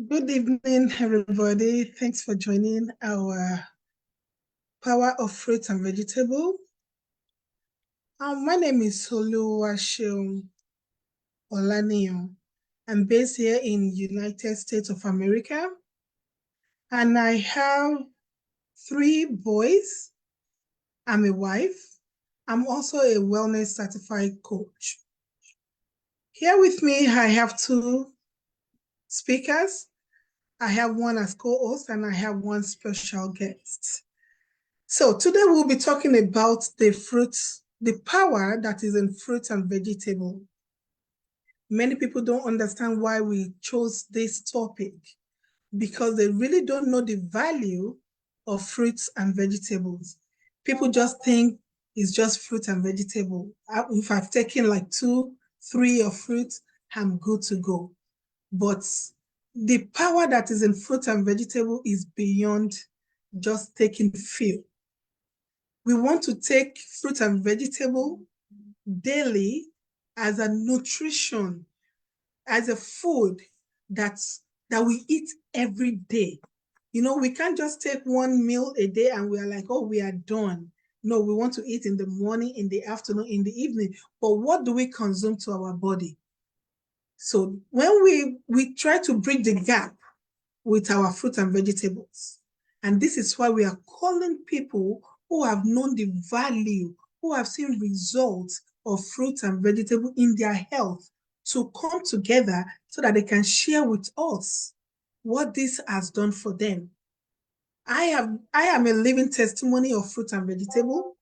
Good evening, everybody. Thanks for joining our Power of Fruits and Vegetable. My name is Oluwaseun Olaniyan. I'm based here in United States of America, and I have 3 boys. I'm a wife. I'm also a wellness certified coach. Here with me, I have 2 speakers. I have one as co-host, and I have one special guest. So today we'll be talking about the fruits, the power that is in fruits and vegetable. Many people don't understand why we chose this topic because they really don't know the value of fruits and vegetables. People just think it's just fruit and vegetable. If I've taken like 2, 3 of fruits, I'm good to go. But the power that is in fruit and vegetable is beyond just taking few. We want to take fruit and vegetable daily as a nutrition, as a food that we eat every day. We can't just take one meal a day and we are like, oh, we are done. No, we want to eat in the morning, in the afternoon, in the evening. But what do we consume to our body? So when we try to bridge the gap with our fruit and vegetables, and this is why we are calling people who have known the value, who have seen results of fruits and vegetables in their health to come together so that they can share with us what this has done for them. I am a living testimony of fruit and vegetable.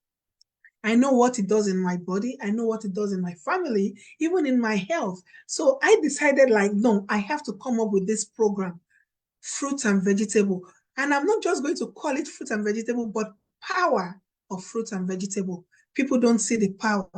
I know what it does in my body. I know what it does in my family, even in my health. So I decided like, no, I have to come up with this program, fruit and vegetable. And I'm not just going to call it fruit and vegetable, but power of fruit and vegetable. People don't see the power.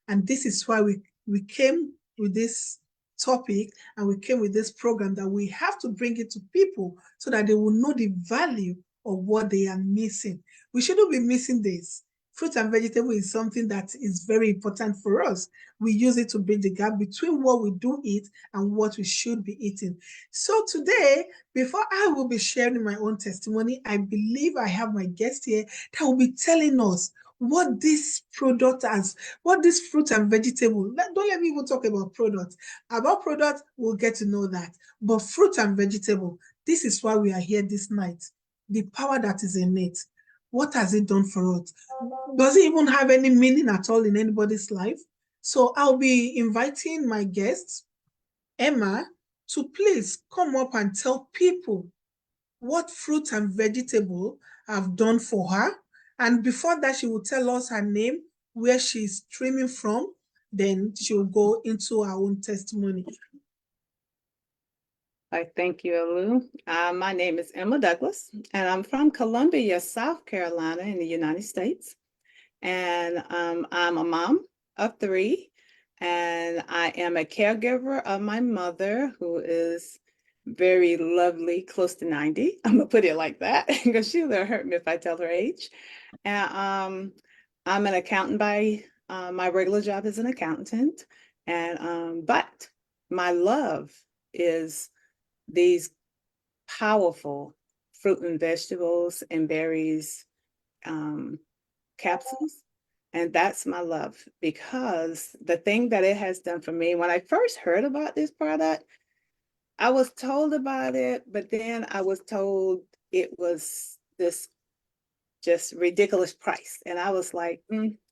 And this is why we came with this topic and we came with this program that we have to bring it to people so that they will know the value of what they are missing. We shouldn't be missing this. Fruit and vegetable is something that is very important for us. We use it to bridge the gap between what we do eat and what we should be eating. So today, before I will be sharing my own testimony, I believe I have my guest here that will be telling us what this product has, what this fruit and vegetable. Don't let me even talk about products. About products, we'll get to know that. But fruit and vegetable, this is why we are here this night. The power that is in it. What has it done for us? Does it even have any meaning at all in anybody's life? So I'll be inviting my guest, Emma, to please come up and tell people what fruit and vegetable have done for her. And before that, she will tell us her name, where she's streaming from. Then she'll go into her own testimony. Thank you, Olu. My name is Emma Douglas, and I'm from Columbia, South Carolina in the United States. And I'm a mom of 3, and I am a caregiver of my mother, who is very lovely, close to 90. I'm gonna put it like that because she'll hurt me if I tell her age. And I'm an accountant by my regular job is an accountant, and but my love is these powerful fruit and vegetables and berries capsules. And that's my love, because the thing that it has done for me, when I first heard about this product, I was told about it, but then I was told it was this just ridiculous price. And I was like,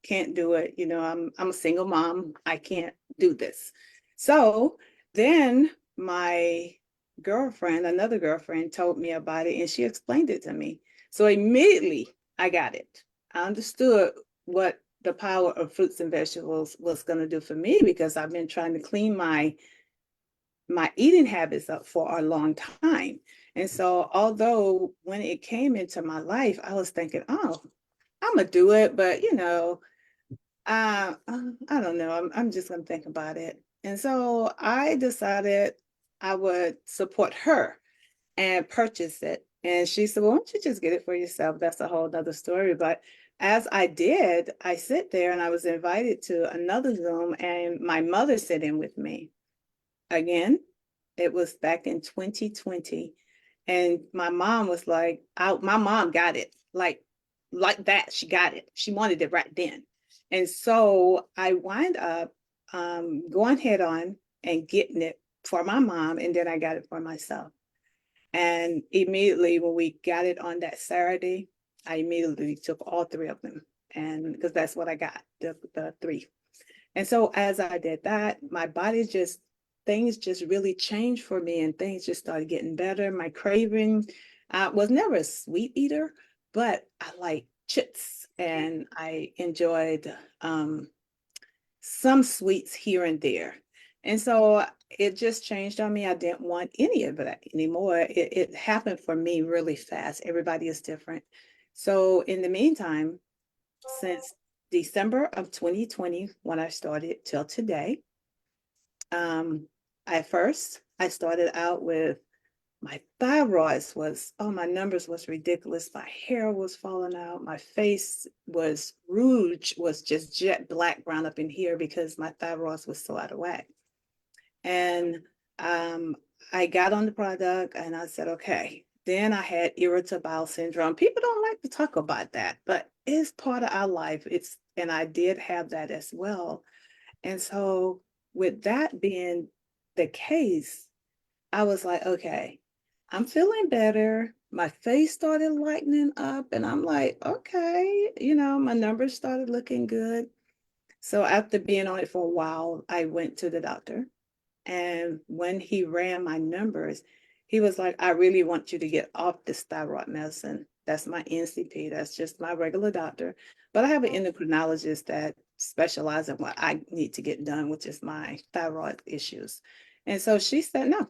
can't do it. I'm a single mom. I can't do this. So then my another girlfriend told me about it, and she explained it to me. So immediately I got it. I understood what the power of fruits and vegetables was going to do for me, because I've been trying to clean my eating habits up for a long time. And so although when it came into my life, I was thinking, oh, I'm gonna do it, but I don't know. I'm just gonna think about it. And so I decided I would support her and purchase it. And she said, well, why don't you just get it for yourself? That's a whole nother story. But as I did, I sit there and I was invited to another Zoom, and my mother sat in with me again. It was back in 2020. And my mom was like, my mom got it like that. She got it. She wanted it right then. And so I wind up going head on and getting it for my mom. And then I got it for myself. And immediately when we got it on that Saturday, I immediately took all three of them. And because that's what I got, the three. And so as I did that, my body just, things just really changed for me and things just started getting better. My craving, I was never a sweet eater, but I like chips and I enjoyed some sweets here and there. And so it just changed on me. I didn't want any of that anymore. It happened for me really fast. Everybody is different. So in the meantime, since December of 2020, when I started till today, at first I started out with my thyroids was, oh, my numbers was ridiculous. My hair was falling out. My face was rouge, was just jet black brown up in here because my thyroids was so out of whack. And um, I got on the product and I said, okay. Then I had irritable bowel syndrome. People don't like to talk about that, but it's part of our life. And I did have that as well. And so with that being the case, I was like, okay, I'm feeling better. My face started lightening up, and I'm like, okay, my numbers started looking good. So after being on it for a while, I went to the doctor. And when he ran my numbers, he was like, I really want you to get off this thyroid medicine. That's my NCP. That's just my regular doctor. But I have an endocrinologist that specializes in what I need to get done, which is my thyroid issues. And so she said, no,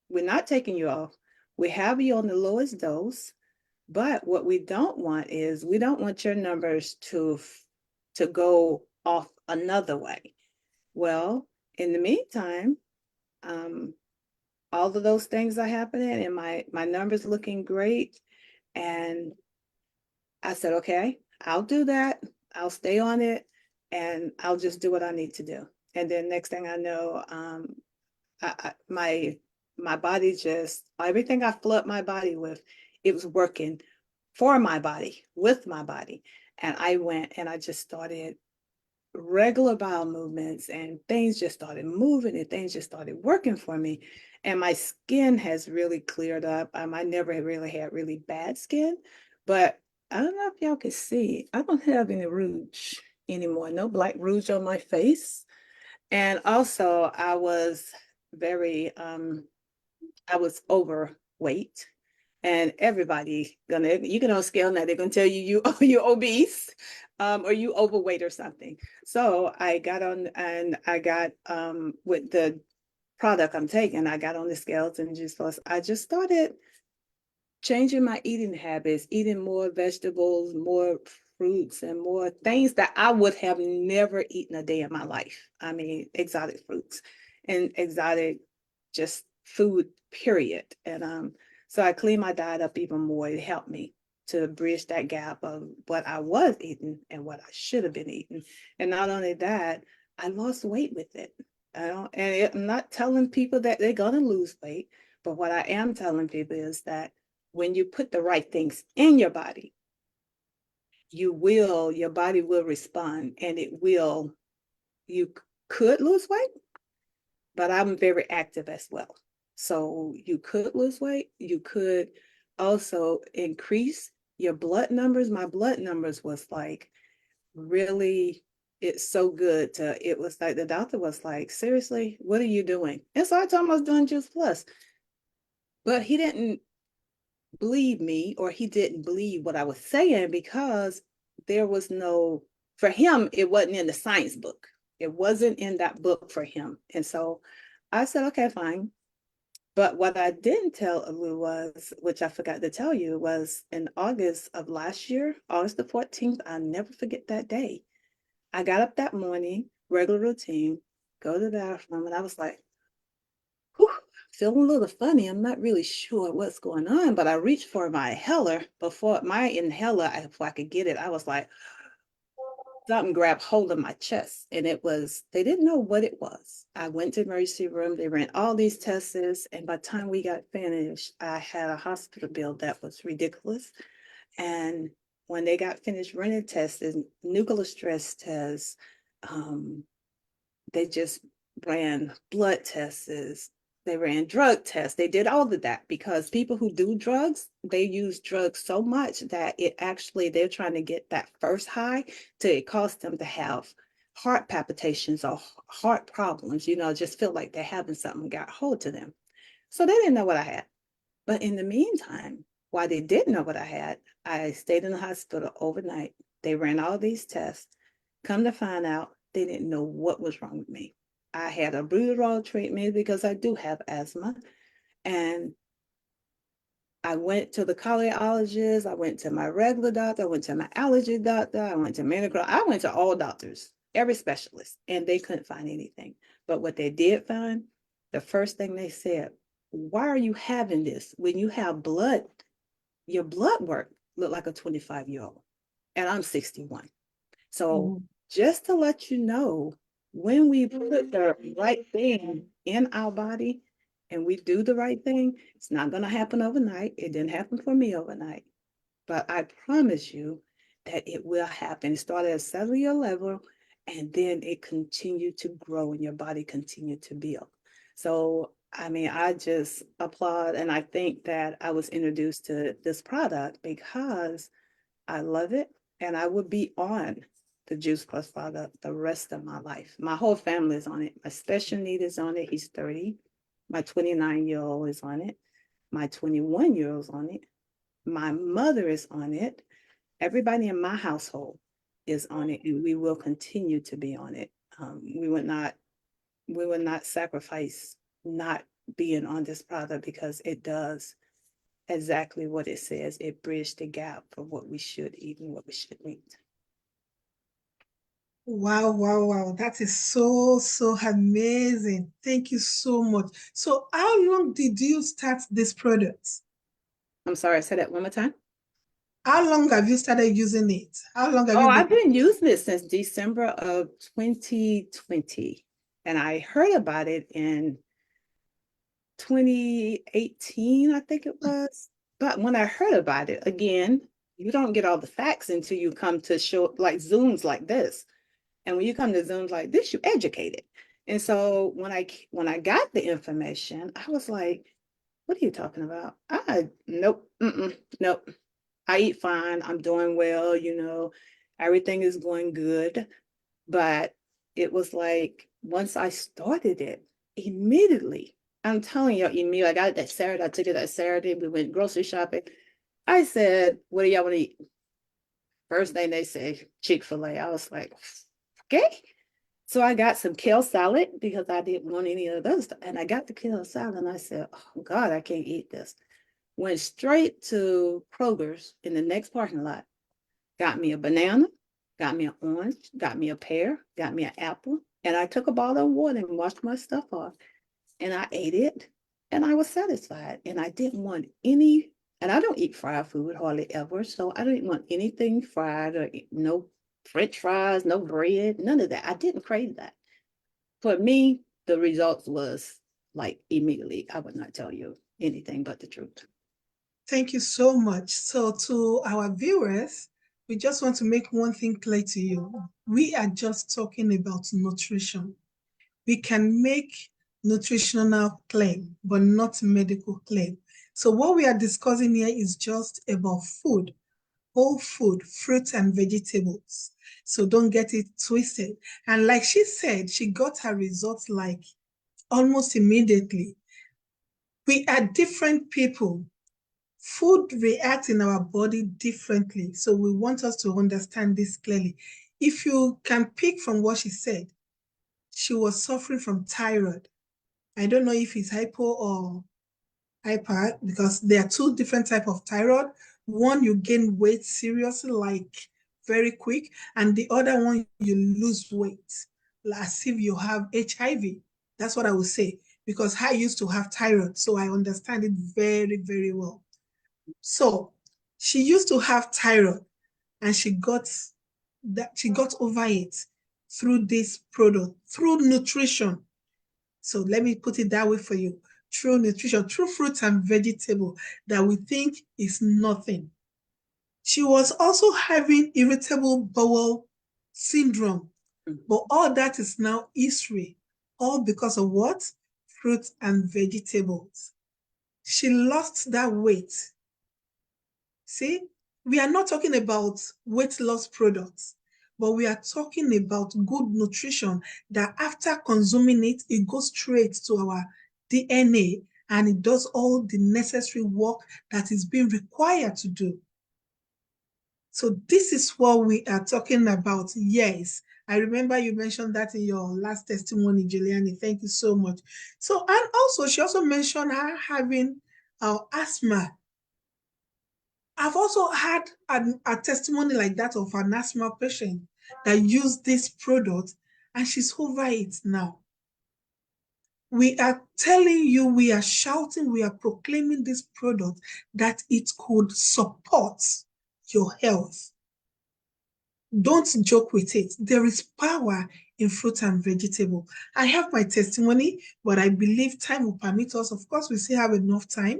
we're not taking you off. We have you on the lowest dose, but what we don't want is we don't want your numbers to go off another way. Well, in the meantime, um, all of those things are happening, and my numbers looking great. And I said, okay, I'll do that. I'll stay on it, and I'll just do what I need to do. And then next thing I know, my body just everything I flood my body with, it was working for my body, with my body. And I went and I just started regular bowel movements and things just started moving and things just started working for me. And my skin has really cleared up. I never really had really bad skin, but I don't know if y'all can see, I don't have any rouge anymore, no black rouge on my face. And also very I was overweight, and everybody gonna, you can on scale now, they're gonna tell you you're obese, or you overweight or something. So I got on and I got with the product I'm taking, I got on the scales and I just started changing my eating habits, eating more vegetables, more fruits, and more things that I would have never eaten a day in my life. I mean, exotic fruits and exotic just food, period. And so I cleaned my diet up even more. It helped me to bridge that gap of what I was eating and what I should have been eating. And not only that, I lost weight with it. I don't, and I'm not telling people that they're gonna lose weight, but what I am telling people is that when you put the right things in your body, your body will respond, and you could lose weight, but I'm very active as well. So you could lose weight. You could also increase your blood numbers. My blood numbers was like really, it's so good it was like the doctor was like, seriously, what are you doing? And so I told him I was doing Juice Plus, but he didn't believe me, or he didn't believe what I was saying, because there was no, for him, it wasn't in the science book. It wasn't in that book for him. And so I said, okay, fine. But what I didn't tell Alu was, which I forgot to tell you, was in August of last year, August the 14th, I'll never forget that day. I got up that morning, regular routine, go to the bathroom, and I was like, whew, feeling a little funny. I'm not really sure what's going on, but I reached for my inhaler before I could get it. I was like, something grabbed hold of my chest, and they didn't know what it was. I went to the emergency room, they ran all these tests, and by the time we got finished, I had a hospital bill that was ridiculous. And when they got finished running tests, nuclear stress tests, um, they just ran blood tests, they ran drug tests, they did all of that because people who do drugs, they use drugs so much that it actually, they're trying to get that first high till it causes them to have heart palpitations or heart problems, just feel like they're having something got hold to them. So they didn't know what I had. But in the meantime, while they didn't know what I had, I stayed in the hospital overnight. They ran all these tests. Come to find out, they didn't know what was wrong with me. I had a Buterol treatment because I do have asthma. And I went to the cardiologist. I went to my regular doctor. I went to my allergy doctor. I went to medical. I went to all doctors, every specialist, and they couldn't find anything. But what they did find, the first thing they said, why are you having this when you have blood? Your blood work looked like a 25-year-old, and I'm 61. So Mhm. just to let you know, when we put the right thing in our body and we do the right thing, it's not going to happen overnight. It didn't happen for me overnight, but I promise you that it will happen. It started at a cellular level and then it continued to grow and your body continued to build. So, I mean, I just applaud and I think that I was introduced to this product because I love it, and I would be on the Juice Plus product the rest of my life. My whole family is on it. My special need is on it. He's 30. My 29-year-old is on it. My 21-year-old is on it. My mother is on it. Everybody in my household is on it, and we will continue to be on it. We would not sacrifice not being on this product because it does exactly what it says. It bridged the gap for what we should eat and what we shouldn't eat. Wow, wow, wow. That is so, so amazing. Thank you so much. So, how long did you start this product? I'm sorry, I said that one more time. How long have you started using it? How long have Oh, you I've been? been using it since December of 2020. And I heard about it in 2018, I think it was. But when I heard about it, again, you don't get all the facts until you come to show like Zooms like this. And when you come to Zooms like this, you educate it. And so when I got the information, I was like, what are you talking about? Nope, nope. I eat fine. I'm doing well, everything is going good. But it was like once I started it, immediately, I'm telling you, immediately, I got it that Saturday. I took it that Saturday. We went grocery shopping. I said, what do y'all want to eat? First thing they say, Chick-fil-A. I was like, okay. So I got some kale salad because I didn't want any of those. And I got the kale salad and I said, oh God, I can't eat this. Went straight to Kroger's in the next parking lot, got me a banana, got me an orange, got me a pear, got me an apple, and I took a bottle of water and washed my stuff off. And I ate it and I was satisfied. And I didn't want any, and I don't eat fried food hardly ever. So I didn't want anything fried or no French fries, no bread, none of that. I didn't crave that. For me, the results was like immediately. I would not tell you anything but the truth. Thank you so much. So, to our viewers, we just want to make one thing clear to you. We are just talking about nutrition. We can make nutritional claim, but not medical claim. So, what we are discussing here is just about food, whole food, fruits and vegetables. So, don't get it twisted. And like she said, she got her results like almost immediately. We are different people. Food reacts in our body differently. So we want us to understand this clearly. If you can pick from what she said, she was suffering from thyroid. I don't know if it's hypo or hyper because there are two different types of thyroid. One, you gain weight seriously, like very quick, and the other one, you lose weight, as if you have HIV. That's what I would say because I used to have thyroid, so I understand it very, very well. So she used to have thyroid and she got that she got over it through this product, through nutrition. So let me put it that way for you. Through nutrition, through fruits and vegetable that we think is nothing. She was also having irritable bowel syndrome, but all that is now history, all because of what? Fruits and vegetables. She lost that weight. See, we are not talking about weight loss products, but we are talking about good nutrition that after consuming it, it goes straight to our DNA and it does all the necessary work that is being required to do. So this is what we are talking about. Yes, I remember you mentioned that in your last testimony, Juliani. Thank you so much. So, and also she also mentioned her having asthma. I've also had a testimony like that of an asthma patient that used this product and she's over it now. We are telling you, we are shouting, we are proclaiming this product that it could support your health. Don't joke with it. There is power in fruit and vegetable. I have my testimony, but I believe time will permit us. Of course, we still have enough time.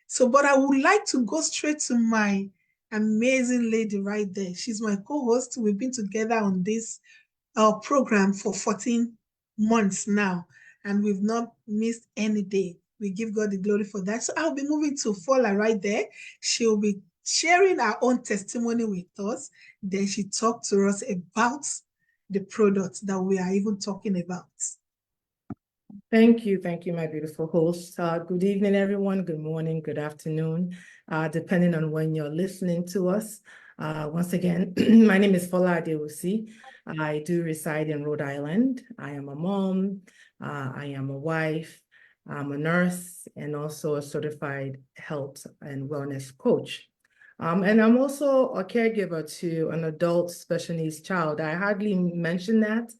So, but I would like to go straight to my amazing lady right there. She's my co-host. We've been together on this program for 14 months now, and we've not missed any day. We give God the glory for that. So I'll be moving to Fola right there. She'll be sharing her own testimony with us. Then she talked to us about the product that we are even talking about. Thank you, my beautiful host. Good evening, everyone. Good morning, good afternoon, depending on when you're listening to us. Once again, my name is Fola Adewusi. I do reside in Rhode Island. I am a mom, I am a wife, I'm a nurse, and also a certified health and wellness coach. And I'm also a caregiver to an adult special needs child. I hardly mention that,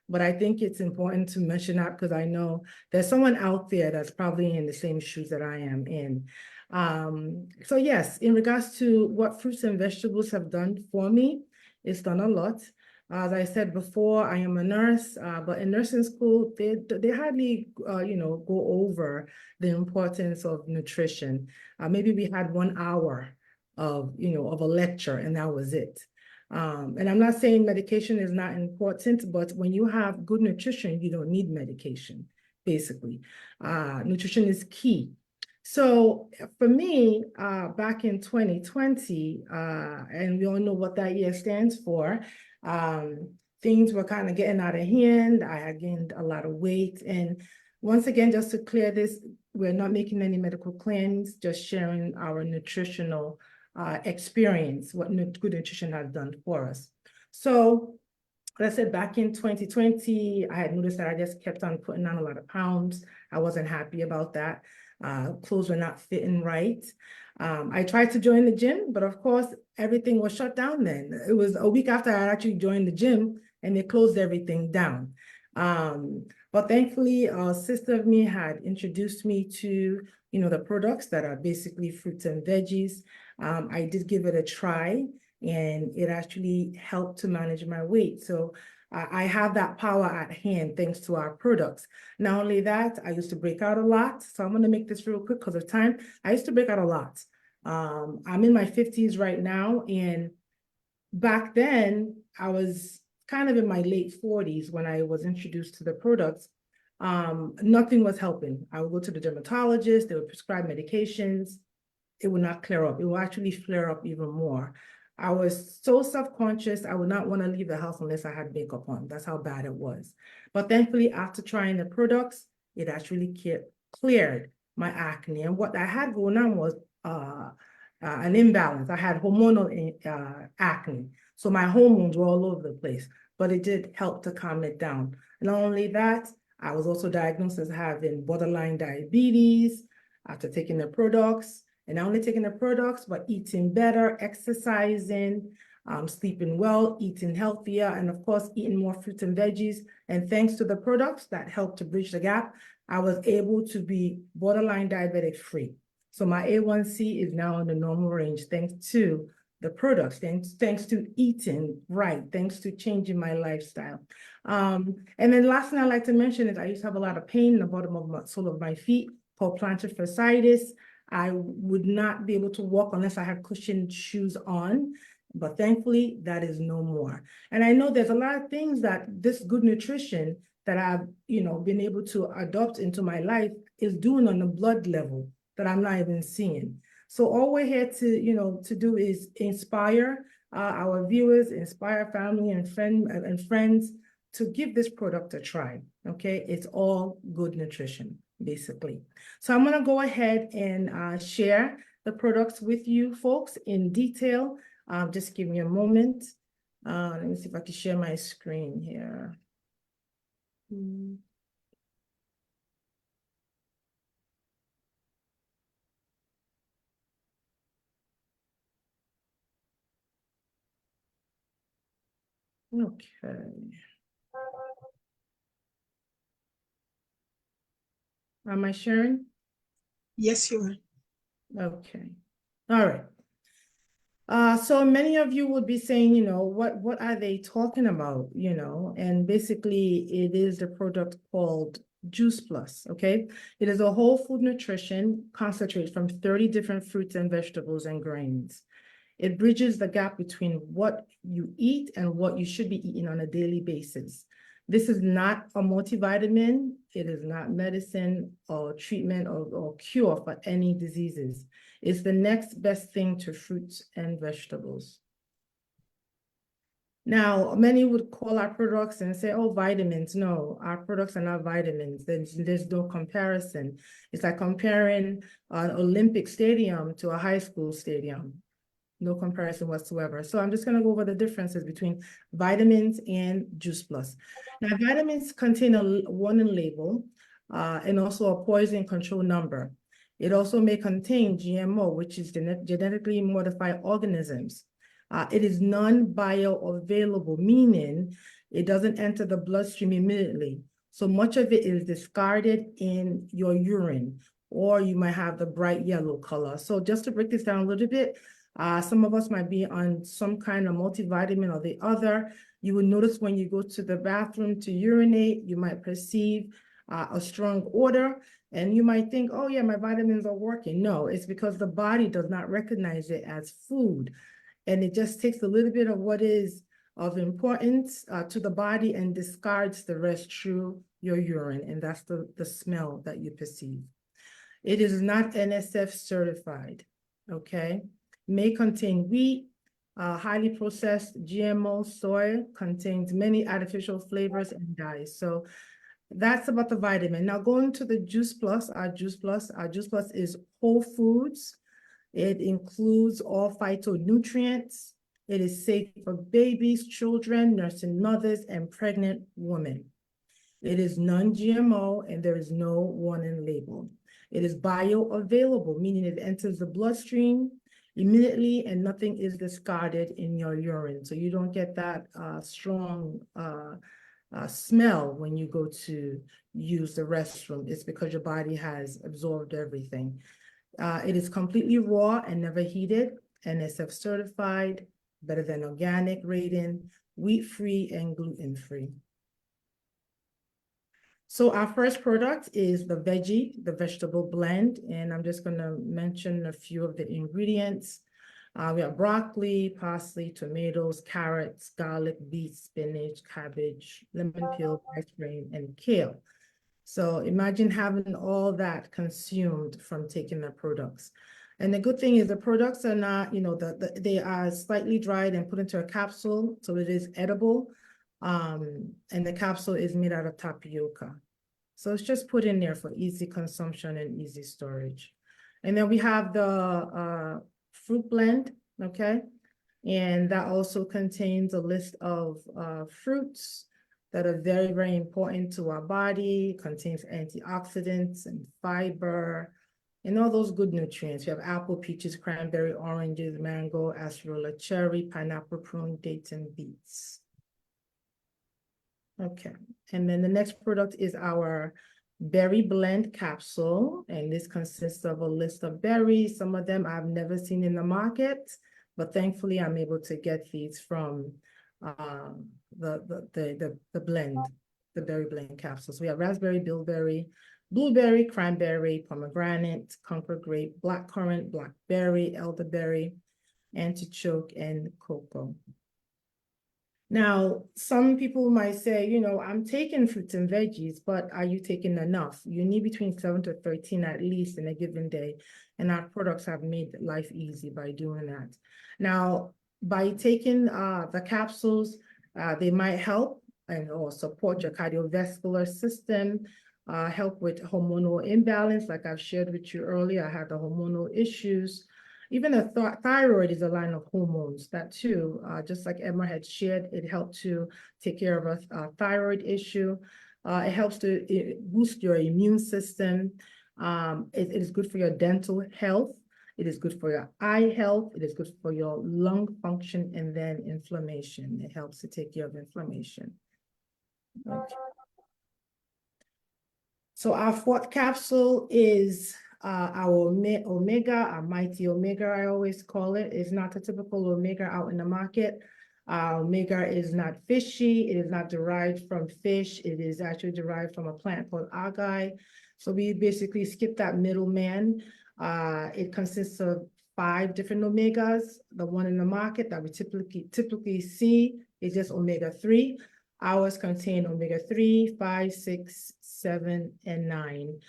but I think it's important to mention that because I know there's someone out there that's probably in the same shoes that I am in. So yes, in regards to what fruits and vegetables have done for me, it's done a lot. As I said before, I am a nurse, but in nursing school, they hardly, go over the importance of nutrition. Maybe we had 1 hour of a lecture, and that was it. And I'm not saying medication is not important, but when you have good nutrition, you don't need medication, basically. Nutrition is key. So for me, back in 2020, and we all know what that year stands for, things were kind of getting out of hand. I had gained a lot of weight. And once again, just to clear this, we're not making any medical claims, just sharing our nutritional experience, what good nutrition has done for us. So, like I said, back in 2020, I had noticed that I just kept on putting on a lot of pounds. I wasn't happy about that. Clothes were not fitting right. I tried to join the gym, but of course, everything was shut down then. It was a week after I actually joined the gym and they closed everything down. But thankfully, a sister of me had introduced me to, the products that are basically fruits and veggies. I did give it a try and it actually helped to manage my weight. So I have that power at hand thanks to our products. Not only that, I used to break out a lot. So I'm going to make this real quick because of time. I used to break out a lot. I'm in my 50s right now. And back then, I was kind of in my late 40s when I was introduced to the products. Nothing was helping. I would go to the dermatologist, they would prescribe medications. It would not clear up. It will actually flare up even more. I was so self-conscious, I would not want to leave the house unless I had makeup on. That's how bad it was. But thankfully, after trying the products, it actually cleared my acne. And what I had going on was an imbalance. I had hormonal acne. So my hormones were all over the place, but it did help to calm it down. Not only that, I was also diagnosed as having borderline diabetes after taking the products. And not only taking the products, but eating better, exercising, sleeping well, eating healthier, and of course, eating more fruits and veggies. And thanks to the products that helped to bridge the gap, I was able to be borderline diabetic free. So my A1C is now in the normal range, thanks to the products, thanks to eating right, thanks to changing my lifestyle. And then last thing I'd like to mention is I used to have a lot of pain in the bottom of my sole of my feet called plantar fasciitis. I would not be able to walk unless I had cushioned shoes on, but thankfully that is no more. And I know there's a lot of things that this good nutrition that I've, been able to adopt into my life is doing on the blood level that I'm not even seeing. So all we're here to do is inspire our viewers, inspire family and friends to give this product a try. Okay, it's all good nutrition, basically. So I'm gonna go ahead and share the products with you folks in detail. Just give me a moment. Let me see if I can share my screen here. Okay. Am I sharing? Yes, you are. Okay. All right. So many of you would be saying, what are they talking about, and basically it is the product called Juice Plus, okay? It is a whole food nutrition concentrate from 30 different fruits and vegetables and grains. It bridges the gap between what you eat and what you should be eating on a daily basis. This is not a multivitamin. It is not medicine or treatment or cure for any diseases. It's the next best thing to fruits and vegetables. Now, many would call our products and say, oh, vitamins. No, our products are not vitamins. There's no comparison. It's like comparing an Olympic stadium to a high school stadium. No comparison whatsoever. So I'm just going to go over the differences between vitamins and Juice Plus. Now, vitamins contain a warning label and also a poison control number. It also may contain GMO, which is genetically modified organisms. It is non-bioavailable, meaning it doesn't enter the bloodstream immediately. So much of it is discarded in your urine, or you might have the bright yellow color. So just to break this down a little bit, some of us might be on some kind of multivitamin or the other. You will notice when you go to the bathroom to urinate, you might perceive a strong odor, and you might think, oh yeah, my vitamins are working. No, it's because the body does not recognize it as food. And it just takes a little bit of what is of importance to the body and discards the rest through your urine. And that's the smell that you perceive. It is not NSF certified, okay? May contain wheat, highly processed GMO soy, contains many artificial flavors and dyes. So that's about the vitamin. Now going to the Juice Plus, our Juice Plus is whole foods. It includes all phytonutrients. It is safe for babies, children, nursing mothers, and pregnant women. It is non-GMO and there is no warning label. It is bioavailable, meaning it enters the bloodstream immediately and nothing is discarded in your urine. So you don't get that strong smell when you go to use the restroom. It's because your body has absorbed everything. It is completely raw and never heated, NSF certified, better than organic rating, wheat-free and gluten-free. So our first product is the vegetable blend, and I'm just gonna mention a few of the ingredients. We have broccoli, parsley, tomatoes, carrots, garlic, beets, spinach, cabbage, lemon peel, rice grain, and kale. So imagine having all that consumed from taking the products. And the good thing is the products are not, they are slightly dried and put into a capsule, so it is edible. And the capsule is made out of tapioca. So it's just put in there for easy consumption and easy storage. And then we have the fruit blend, okay? And that also contains a list of fruits that are very, very important to our body. It contains antioxidants and fiber and all those good nutrients. You have apple, peaches, cranberry, oranges, mango, acerola, cherry, pineapple, prune, dates, and beets. Okay, and then the next product is our berry blend capsule, and this consists of a list of berries. Some of them I've never seen in the market, but thankfully I'm able to get these from the blend, the berry blend capsules. We have raspberry, bilberry, blueberry, cranberry, pomegranate, Concord grape, blackcurrant, blackberry, elderberry, antichoke, and cocoa. Now, some people might say, you know, I'm taking fruits and veggies, but are you taking enough? You need between 7 to 13 at least in a given day. And our products have made life easy by doing that. Now, by taking the capsules, they might help and or support your cardiovascular system, help with hormonal imbalance. Like I've shared with you earlier, I had the hormonal issues. Even the thyroid is a line of hormones, that too, just like Emma had shared, it helped to take care of a thyroid issue. It helps to boost your immune system. It is good for your dental health. It is good for your eye health. It is good for your lung function, and then inflammation. It helps to take care of inflammation. Okay. So our fourth capsule is our omega, our mighty omega, I always call it. It's not a typical omega out in the market. Omega is not fishy. It is not derived from fish. It is actually derived from a plant called algae. So we basically skip that middleman. It consists of 5 different omegas. The one in the market that we typically see is just omega-3. Ours contain omega-3, 5, 6, 7, and 9.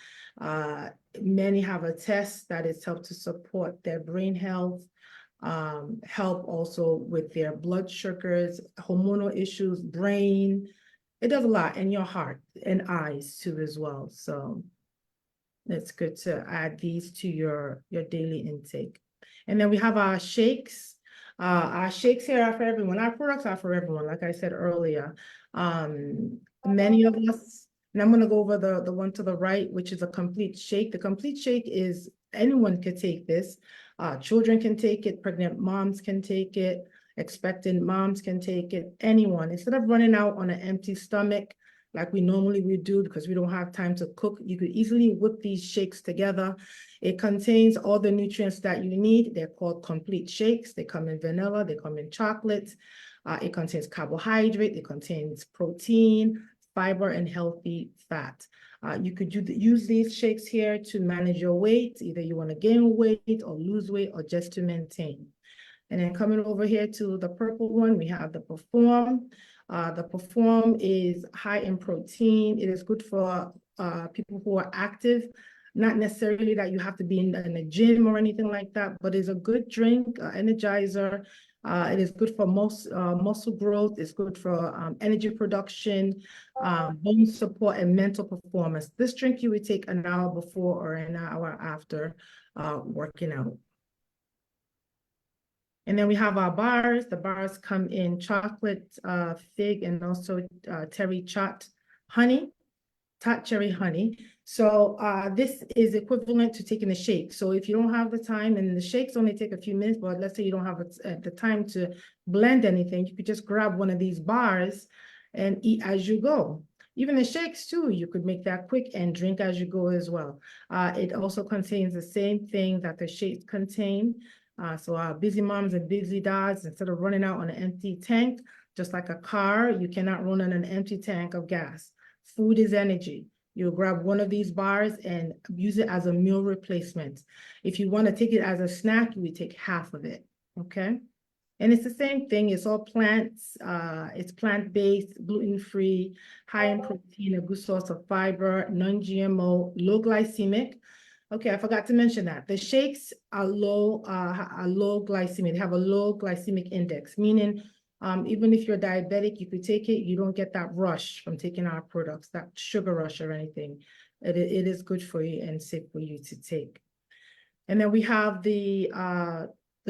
Many have a test that is helped to support their brain health, help also with their blood sugars, hormonal issues, brain. It does a lot, in your heart and eyes too as well. So it's good to add these to your daily intake. And then we have our shakes. Our shakes here are for everyone. Our products are for everyone, like I said earlier. Many of us, and I'm going to go over the one to the right, which is a complete shake. The complete shake is anyone could take this. Children can take it, pregnant moms can take it, expectant moms can take it, anyone. Instead of running out on an empty stomach, like we normally would do because we don't have time to cook, you could easily whip these shakes together. It contains all the nutrients that you need. They're called complete shakes. They come in vanilla, they come in chocolate. It contains carbohydrate, it contains protein, fiber, and healthy fat. You could use these shakes here to manage your weight. Either you want to gain weight or lose weight or just to maintain. And then coming over here to the purple one, we have the Perform. The Perform is high in protein. It is good for people who are active. Not necessarily that you have to be in a gym or anything like that, but it's a good drink, energizer. It is good for muscle growth. It's good for energy production, bone support, and mental performance. This drink you would take an hour before or an hour after working out. And then we have our bars. The bars come in chocolate, fig, and also terry chat honey, tot cherry honey. So this is equivalent to taking a shake. So if you don't have the time, and the shakes only take a few minutes, but let's say you don't have the time to blend anything, you could just grab one of these bars and eat as you go. Even the shakes too, you could make that quick and drink as you go as well. It also contains the same thing that the shakes contain. So our busy moms and busy dads, instead of running out on an empty tank, just like a car, you cannot run on an empty tank of gas. Food is energy. You'll grab one of these bars and use it as a meal replacement. If you want to take it as a snack, you would take half of it, okay? And it's the same thing. It's all plants. It's plant-based, gluten-free, high in protein, a good source of fiber, non-GMO, low glycemic. Okay, I forgot to mention that. The shakes are low glycemic. They have a low glycemic index, meaning even if you're diabetic, you could take it, you don't get that rush from taking our products, that sugar rush or anything. It is good for you and safe for you to take. And then we have the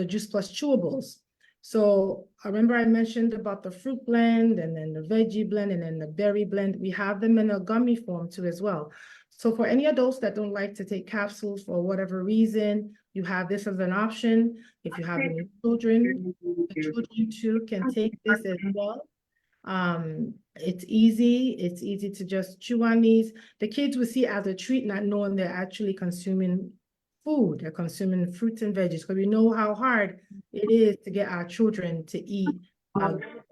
Juice Plus chewables. So I remember I mentioned about the fruit blend and then the veggie blend and then the berry blend. We have them in a gummy form too as well. So for any adults that don't like to take capsules for whatever reason, you have this as an option. If you have any children, the children too can take this as well. It's easy to just chew on these. The kids will see it as a treat, not knowing they're actually consuming food. They're consuming fruits and veggies, because we know how hard it is to get our children to eat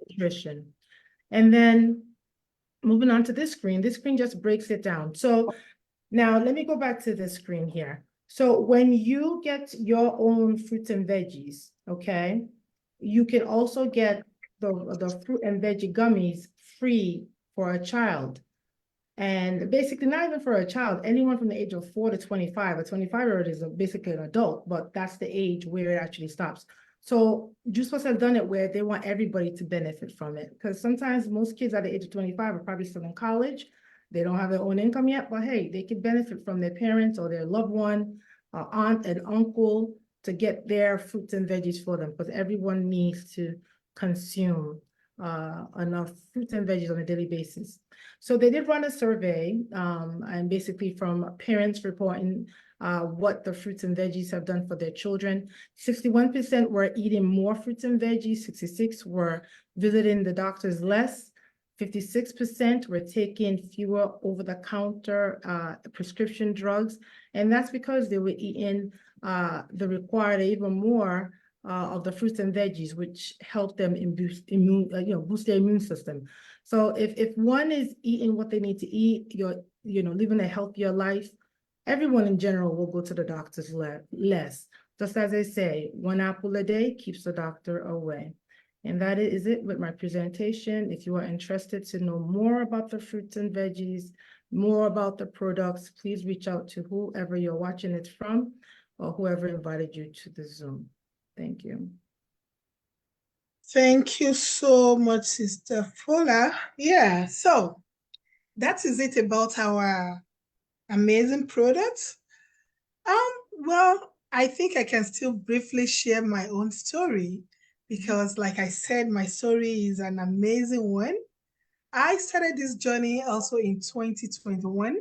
nutrition. And then moving on to this screen just breaks it down. So now let me go back to this screen here. So when you get your own fruits and veggies, okay, you can also get the fruit and veggie gummies free for a child. And basically, not even for a child, anyone from the age of 4 to 25. A 25-year-old is basically an adult, but that's the age where it actually stops. So Juice Plus has done it where they want everybody to benefit from it. Because sometimes most kids at the age of 25 are probably still in college. They don't have their own income yet, but hey, they could benefit from their parents or their loved one, aunt and uncle, to get their fruits and veggies for them, because everyone needs to consume enough fruits and veggies on a daily basis. So they did run a survey, and basically from parents reporting what the fruits and veggies have done for their children. 61% were eating more fruits and veggies, 66% were visiting the doctors less, 56% were taking fewer over-the-counter prescription drugs, and that's because they were eating the required even more of the fruits and veggies, which help them boost their immune system. So if one is eating what they need to eat, living a healthier life, everyone in general will go to the doctors less. Just as they say, one apple a day keeps the doctor away. And that is it with my presentation. If you are interested to know more about the fruits and veggies, more about the products, please reach out to whoever you're watching it from or whoever invited you to the Zoom. Thank you. Thank you so much, Sister Fuller. Yeah, so that is it about our amazing products. Well, I think I can still briefly share my own story because, like I said, my story is an amazing one. I started this journey also in 2021,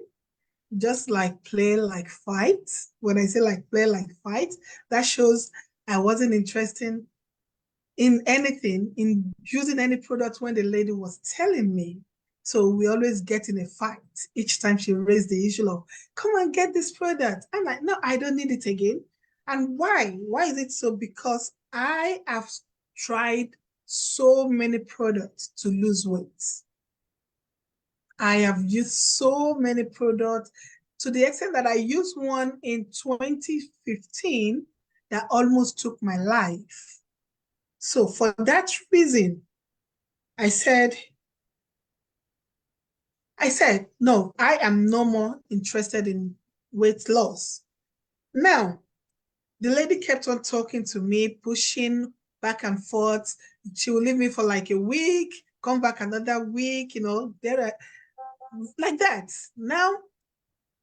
just like play, like fight. When I say like play, like fight, that shows I wasn't interested in anything, in using any product when the lady was telling me. So we always get in a fight each time she raised the issue of, come and get this product. I'm like, no, I don't need it again. And why? Why is it so? Because I have tried so many products to lose weight. I have used so many products to the extent that I used one in 2015 that almost took my life. So for that reason, I said, no, I am no more interested in weight loss. Now, the lady kept on talking to me, pushing back and forth. She will leave me for like a week, come back another week, there are like that. Now,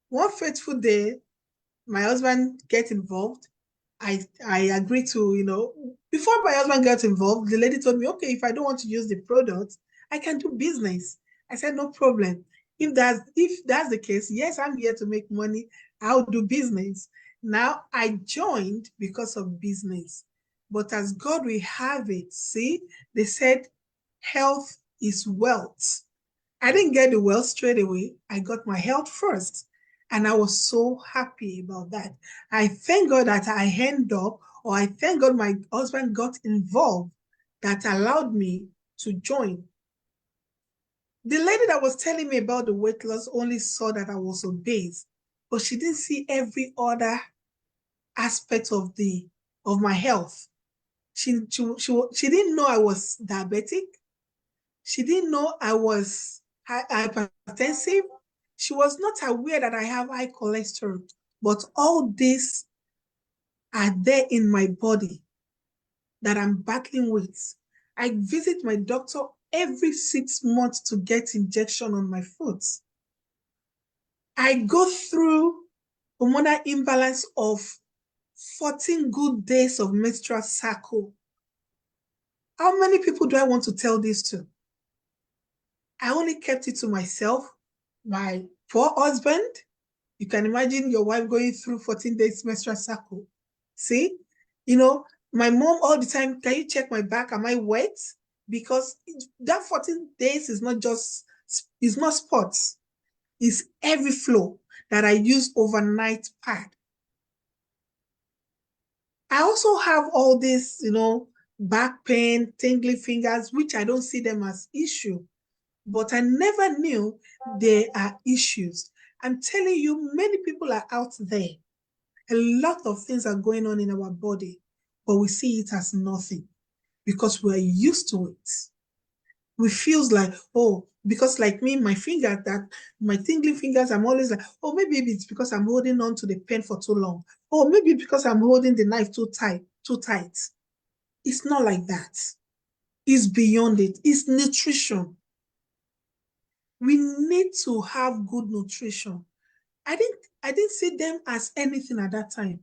one fateful day, my husband gets involved. I agreed to, before my husband got involved, the lady told me, okay, if I don't want to use the product, I can do business. I said, no problem. If that's the case, yes, I'm here to make money. I'll do business. Now I joined because of business. But as God will have it, see, they said health is wealth. I didn't get the wealth straight away. I got my health first. And I was so happy about that. I thank God that I I thank God my husband got involved that allowed me to join. The lady that was telling me about the weight loss only saw that I was obese, but she didn't see every other aspect of my health. She didn't know I was diabetic. She didn't know I was hypertensive. She was not aware that I have high cholesterol, but all these are there in my body that I'm battling with. I visit my doctor every 6 months to get injection on my foot. I go through hormonal imbalance of 14 good days of menstrual cycle. How many people do I want to tell this to? I only kept it to myself. My poor husband, you can imagine your wife going through 14 days menstrual cycle. See, my mom all the time, can you check my back? Am I wet? Because that 14 days is it's not spots. It's every flow that I use overnight pad. I also have all this, back pain, tingling fingers, which I don't see them as issue, but I never knew there are issues. I'm telling you, many people are out there. A lot of things are going on in our body, but we see it as nothing because we're used to it. We feels like, oh, because like me, my finger, that my tingling fingers, I'm always like, oh, maybe it's because I'm holding on to the pen for too long. Or maybe because I'm holding the knife too tight, too tight. It's not like that. It's beyond it. It's nutrition. We need to have good nutrition. I didn't see them as anything at that time.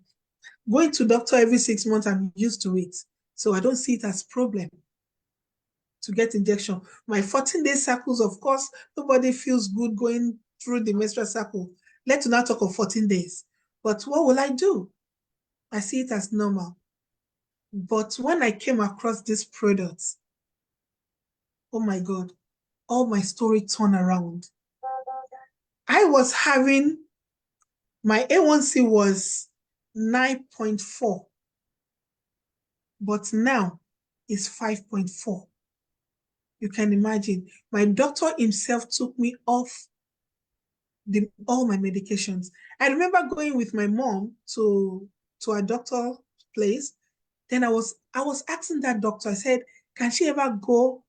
Going to doctor every 6 months, I'm used to it. So I don't see it as problem to get injection. My 14-day cycles, of course, nobody feels good going through the menstrual cycle. Let's not talk of 14 days. But what will I do? I see it as normal. But when I came across this product, oh my God, all my story turned around. I was having, my A1C was 9.4, but now it's 5.4. You can imagine. My doctor himself took me off all my medications. I remember going with my mom to a doctor place. Then I was asking that doctor, I said, can she ever go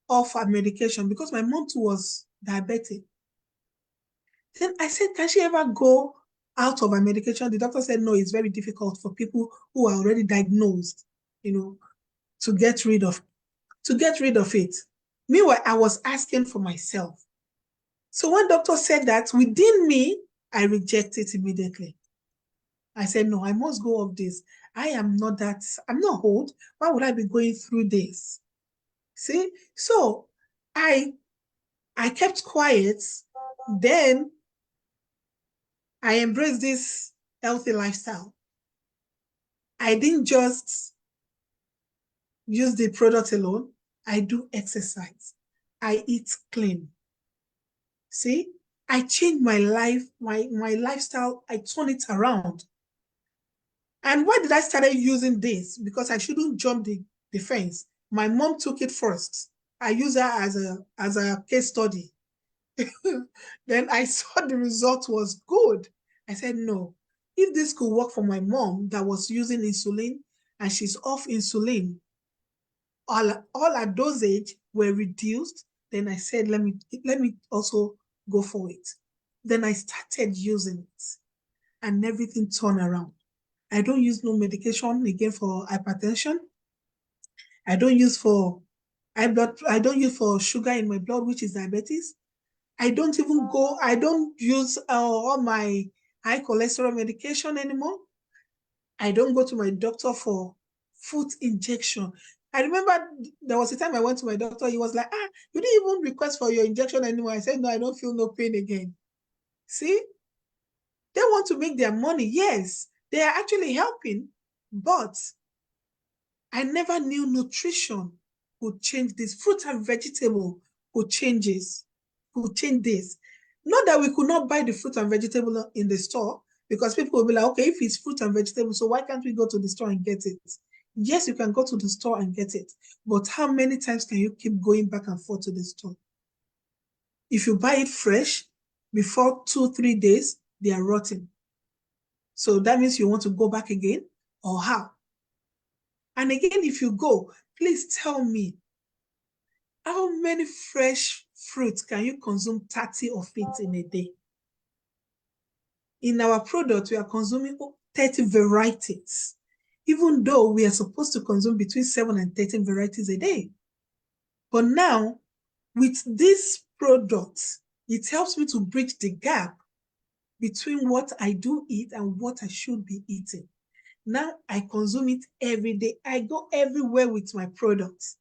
off her medication? Because my mom too was diabetic. Then I said, can she ever go out of her medication? The doctor said, no, it's very difficult for people who are already diagnosed, to get rid of it. Meanwhile, I was asking for myself. So when doctor said that, within me, I reject it immediately. I said, no, I must go off this. I'm not old. Why would I be going through this? See? So I kept quiet. Then I embraced this healthy lifestyle. I didn't just use the product alone. I do exercise. I eat clean. See? I changed my life, my lifestyle. I turn it around. And why did I start using this? Because I shouldn't jump the fence. My mom took it first. I use her as a case study. Then I saw the result was good. I said, no, if this could work for my mom that was using insulin and she's off insulin, all her dosage were reduced, then I said, let me also go for it. Then I started using it and everything turned around. I don't use no medication again for hypertension. I don't use for I don't use for sugar in my blood, which is diabetes. I don't use all my high cholesterol medication anymore. I don't go to my doctor for foot injection. I remember there was a time I went to my doctor, he was like, you didn't even request for your injection anymore. I said, no, I don't feel no pain again. See, they want to make their money. Yes, they are actually helping, but I never knew nutrition could change this. Fruit and vegetable could change this. Not that we could not buy the fruit and vegetable in the store, because people will be like, okay, if it's fruit and vegetable, so why can't we go to the store and get it? Yes, you can go to the store and get it, but how many times can you keep going back and forth to the store? If you buy it fresh, before 2-3 days, they are rotten. So that means you want to go back again, or how? And again, if you go, please tell me, how many fresh fruits can you consume 30 of it in a day? In our product, we are consuming 30 varieties, even though we are supposed to consume between 7 and 13 varieties a day. But now, with this product, it helps me to bridge the gap between what I do eat and what I should be eating. Now I consume it every day. I go everywhere with my products.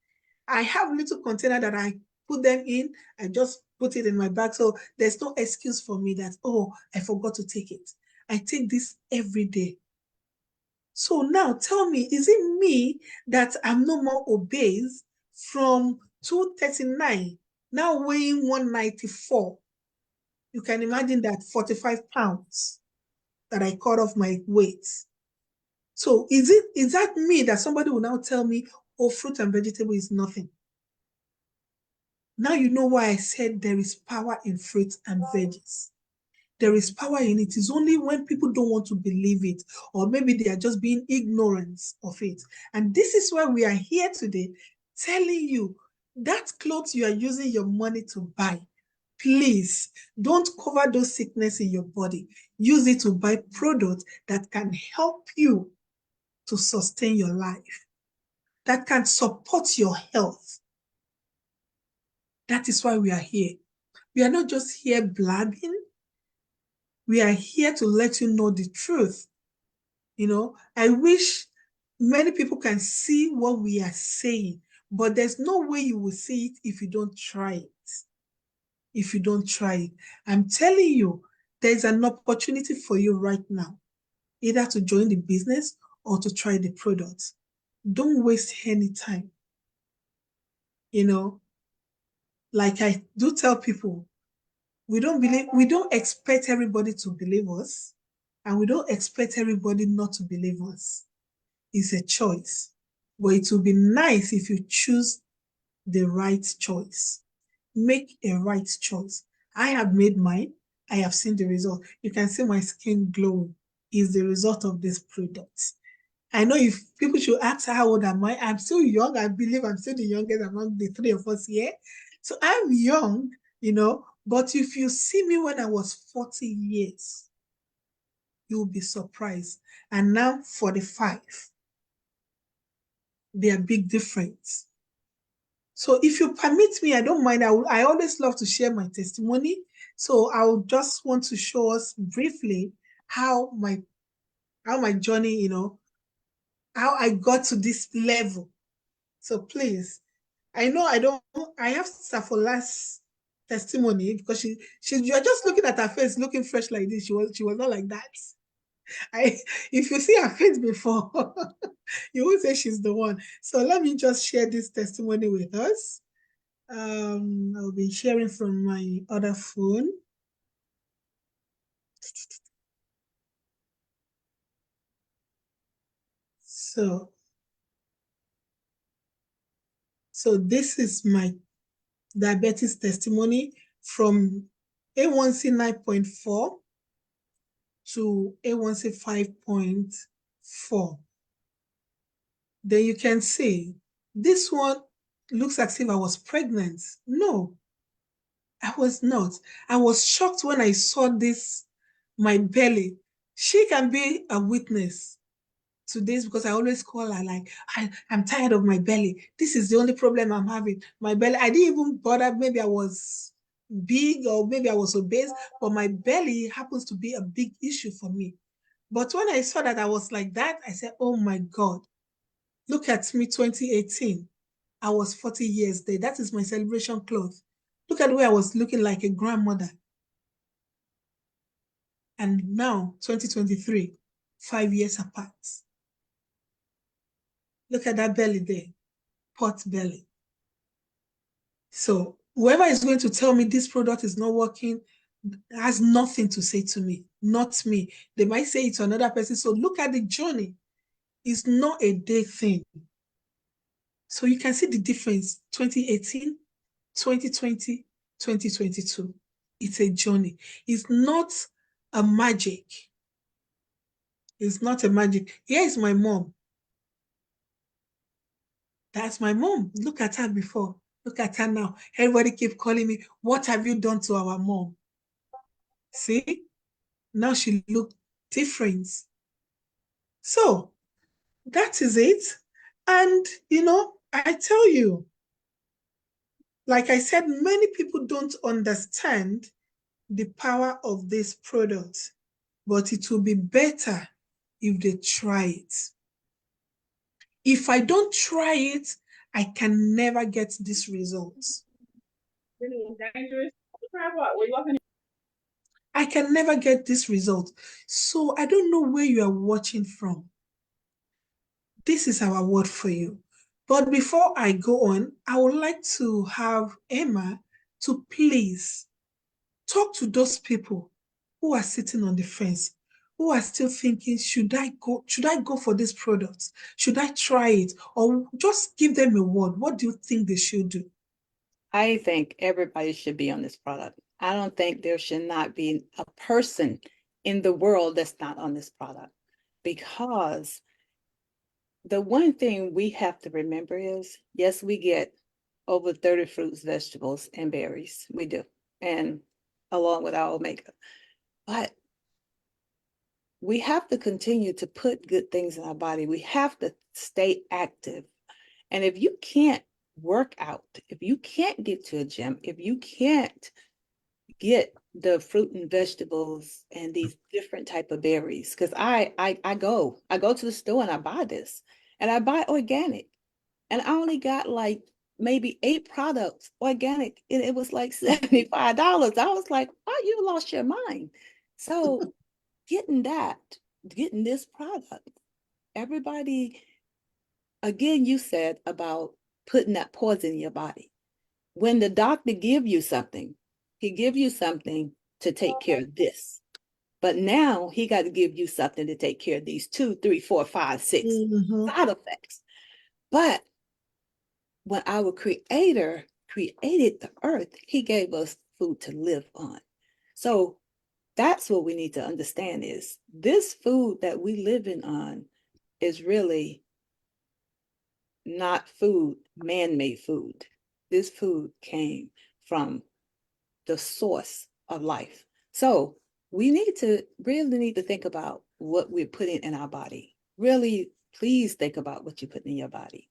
I have a little container that I put them in. I just put it in my bag. So there's no excuse for me that, oh, I forgot to take it. I take this every day. So now tell me, is it me that I'm no more obese from 239, now weighing 194? You can imagine that 45 pounds that I cut off my weight. So is that me that somebody will now tell me, oh, fruit and vegetable is nothing? Now you know why I said there is power in fruit and veggies. There is power in it. It's only when people don't want to believe it, or maybe they are just being ignorant of it. And this is why we are here today telling you that clothes you are using your money to buy, please don't cover those sickness in your body. Use it to buy products that can help you to sustain your life, that can support your health. That is why we are here. We are not just here blabbing. We are here to let you know the truth. You know, I wish many people can see what we are saying, but there's no way you will see it if you don't try it. If you don't try it. I'm telling you, there's an opportunity for you right now, either to join the business or to try the product. Don't waste any time. You know, like I do tell people, we don't expect everybody to believe us, and we don't expect everybody not to believe us. It's a choice. But it will be nice if you choose the right choice. Make a right choice. I have made mine. I have seen the result. You can see my skin glowing. Is the result of this product. I know if people should ask how old am I, I'm still young. I believe I'm still the youngest among the three of us here. So I'm young, you know, but if you see me when I was 40 years, you'll be surprised. And now 45. They are big difference. So if you permit me, I don't mind. I always love to share my testimony. So I just want to show us briefly how my journey, you know, how I got to this level. So please, I know I have Safola's testimony because you're just looking at her face looking fresh like this. She was not like that. If you see her face before, you won't say she's the one. So let me just share this testimony with us. I'll be sharing from my other phone. So this is my diabetes testimony from A1C 9.4 to A1C 5.4. Then you can see this one looks as if I was pregnant. No, I was not. I was shocked when I saw this, my belly. She can be a witness to this because I always call her like, I'm tired of my belly. This is the only problem I'm having. My belly, I didn't even bother. Maybe I was big or maybe I was obese, but my belly happens to be a big issue for me. But when I saw that I was like that, I said, oh my God, look at me, 2018. I was 40 years there. That is my celebration cloth. Look at the way I was looking like a grandmother. And now, 2023, 5 years apart. Look at that belly there, pot belly. So whoever is going to tell me this product is not working has nothing to say to me, not me. They might say it to another person. So look at the journey. It's not a day thing. So you can see the difference, 2018, 2020, 2022. It's a journey. It's not a magic. It's not a magic. Here is my mom. That's my mom. Look at her before. Look at her now. Everybody keep calling me, what have you done to our mom? See? Now she looked different. So that is it. And, you know, I tell you, like I said, many people don't understand the power of this product, but it will be better if they try it. If I don't try it, I can never get this result. I can never get this result. So I don't know where you are watching from. This is our word for you. But before I go on, I would like to have Emma to please talk to those people who are sitting on the fence. who are still thinking, should I go for this product? Should I try it? Or just give them a word. What do you think they should do? I think everybody should be on this product. I don't think there should not be a person in the world that's not on this product, because the one thing we have to remember is, yes, we get over 30 fruits, vegetables, and berries. We do. And along with our omega. But we have to continue to put good things in our body. We have to stay active. And if you can't work out, if you can't get to a gym, if you can't get the fruit and vegetables and these different type of berries, because I go to the store and I buy this, and I buy organic, and I only got like maybe 8 products organic, and it was like $75. I was like, oh, you lost your mind. So getting this product, everybody, again, you said about putting that poison in your body. When the doctor give you something, he give you something to take care of this. But now he got to give you something to take care of these 2, 3, 4, 5, 6 Mhm. side effects. But when our creator created the earth, he gave us food to live on. So that's what we need to understand, is this food that we living on is really not food, man-made food. This food came from the source of life. So we really need to think about what we're putting in our body. Really, please think about what you're putting in your body.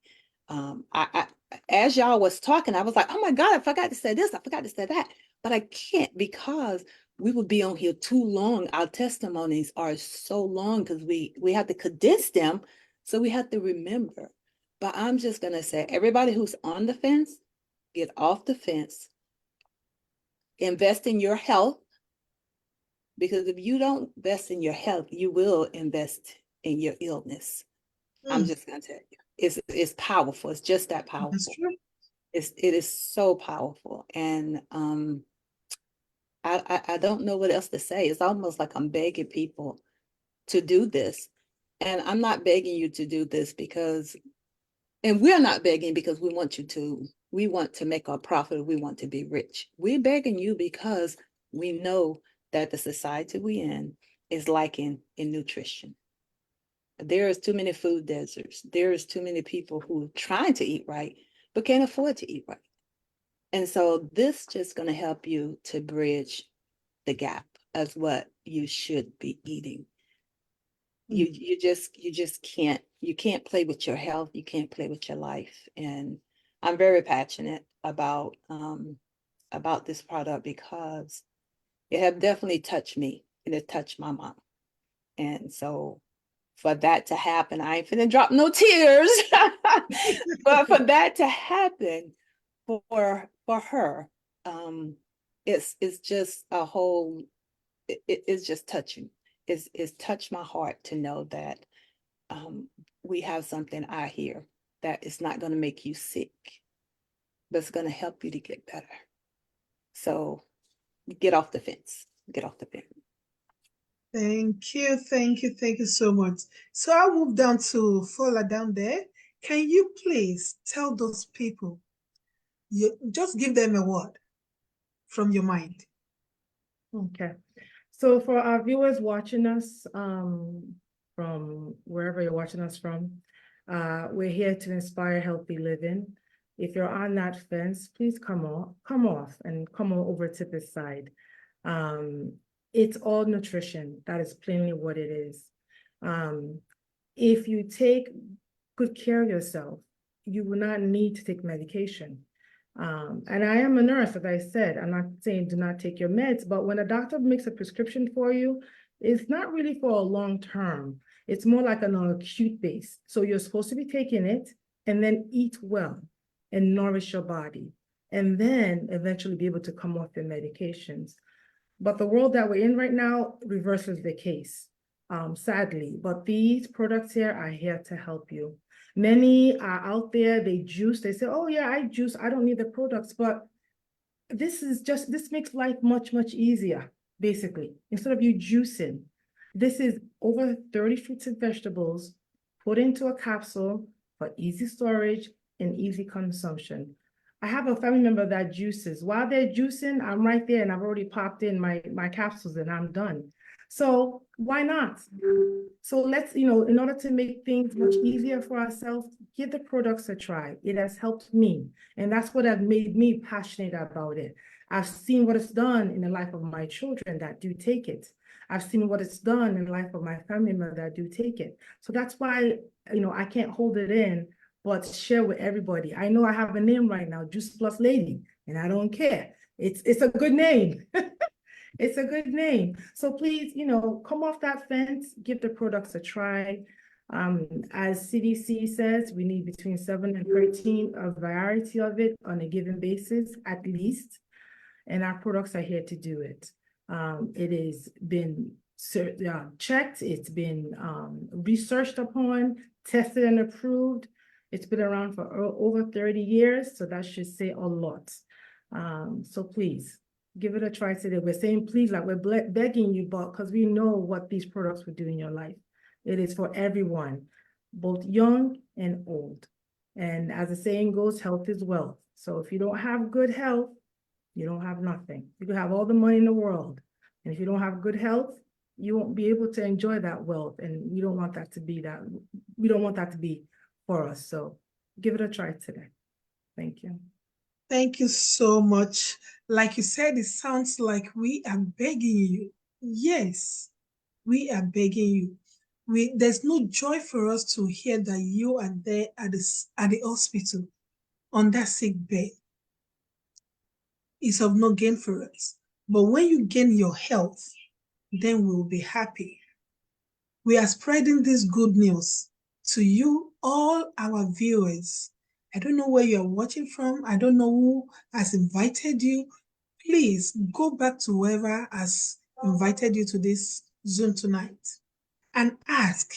As y'all was talking, I was like, oh my God, I forgot to say this, I forgot to say that. But I can't, because we would be on here too long. Our testimonies are so long because we have to condense them. So we have to remember. But I'm just going to say, everybody who's on the fence, get off the fence. Invest in your health, because if you don't invest in your health, you will invest in your illness. I'm just going to tell you, it's powerful. It's just that That's powerful. true. It is so powerful. And I don't know what else to say. It's almost like I'm begging people to do this. And I'm not begging you to do this because, and we're not begging because we want to make our profit. We want to be rich. We're begging you because we know that the society we in is lacking in nutrition. There is too many food deserts. There is too many people who are trying to eat right, but can't afford to eat right. And so this just going to help you to bridge the gap as what you should be eating. You just can't play with your health. You can't play with your life. And I'm very passionate about this product because it have definitely touched me, and it touched my mom. And so for that to happen, I ain't finna drop no tears, but for that to happen for her, it's just a whole, it's just touching. It's touched my heart to know that we have something out here that is not going to make you sick, but it's going to help you to get better. So get off the fence. Get off the fence. Thank you, thank you so much. So I'll move down to Fola down there. Can you please tell those people, you just give them a word from your mind? Okay. So for our viewers watching us from wherever you're watching us from, we're here to inspire healthy living. If you're on that fence, please come off and come on over to this side. It's all nutrition. That is plainly what it is. If you take good care of yourself, you will not need to take medication. And I am a nurse, as I said. I'm not saying do not take your meds, but when a doctor makes a prescription for you, it's not really for a long term. It's more like an acute base. So you're supposed to be taking it and then eat well and nourish your body, and then eventually be able to come off your medications. But the world that we're in right now reverses the case, sadly. But these products here are here to help you. Many are out there, they juice, they say, oh yeah, I juice, I don't need the products. But this makes life much, much easier, basically. Instead of you juicing, This is over 30 fruits and vegetables put into a capsule for easy storage and easy consumption. I have a family member that juices. While they're juicing, I'm right there and I've already popped in my capsules and I'm done. So why not? So let's, in order to make things much easier for ourselves, give the products a try. It has helped me. And that's what has made me passionate about it. I've seen what it's done in the life of my children that do take it. I've seen what it's done in the life of my family member that do take it. So that's why, I can't hold it in, but share with everybody. I know I have a name right now, Juice Plus Lady, and I don't care. It's a good name. It's a good name. So please, come off that fence, give the products a try. As CDC says, we need between 7 and 13, a variety of it on a given basis, at least. And our products are here to do it. It has been checked, it's been researched upon, tested and approved. It's been around for over 30 years, so that should say a lot. So please, give it a try today. We're saying please, like we're begging you, but because we know what these products will do in your life. It is for everyone, both young and old. And as the saying goes, health is wealth. So if you don't have good health, you don't have nothing. You can have all the money in the world. And if you don't have good health, you won't be able to enjoy that wealth. And we don't want that to be for us. So give it a try today. Thank you. Thank you so much. Like you said, it sounds like we are begging you. Yes, we are begging you. There's no joy for us to hear that you are there at the hospital on that sick bed. It's of no gain for us. But when you gain your health, then we'll be happy. We are spreading this good news to you, all our viewers. I don't know where you're watching from. I don't know who has invited you. Please go back to whoever has invited you to this Zoom tonight and ask,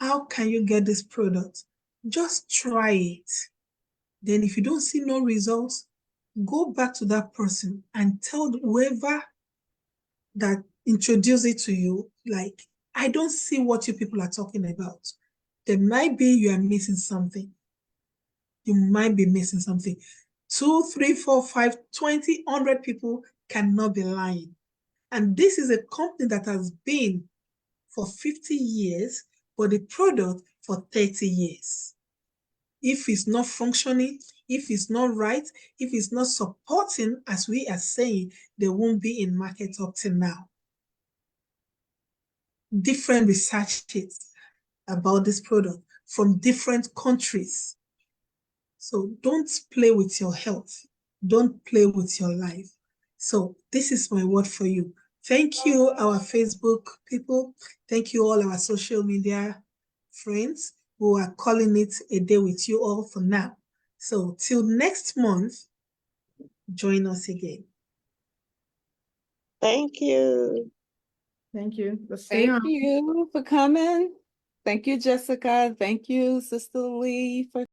how can you get this product? Just try it. Then if you don't see no results, go back to that person and tell whoever that introduced it to you, like, I don't see what you people are talking about. There might be you are missing something. You might be missing something. 2, 3, 4, 5, 20, 100 people cannot be lying. And this is a company that has been for 50 years, but the product for 30 years. If it's not functioning, if it's not right, if it's not supporting, as we are saying, they won't be in market up till now. Different researches about this product from different countries. So don't play with your health. Don't play with your life. So this is my word for you. Thank you, our Facebook people. Thank you, all our social media friends who are calling it a day with you all for now. So till next month, join us again. Thank you. Thank you. Let's stay Thank on. you for coming. Thank you, Jessica. Thank you, Sister Lee, for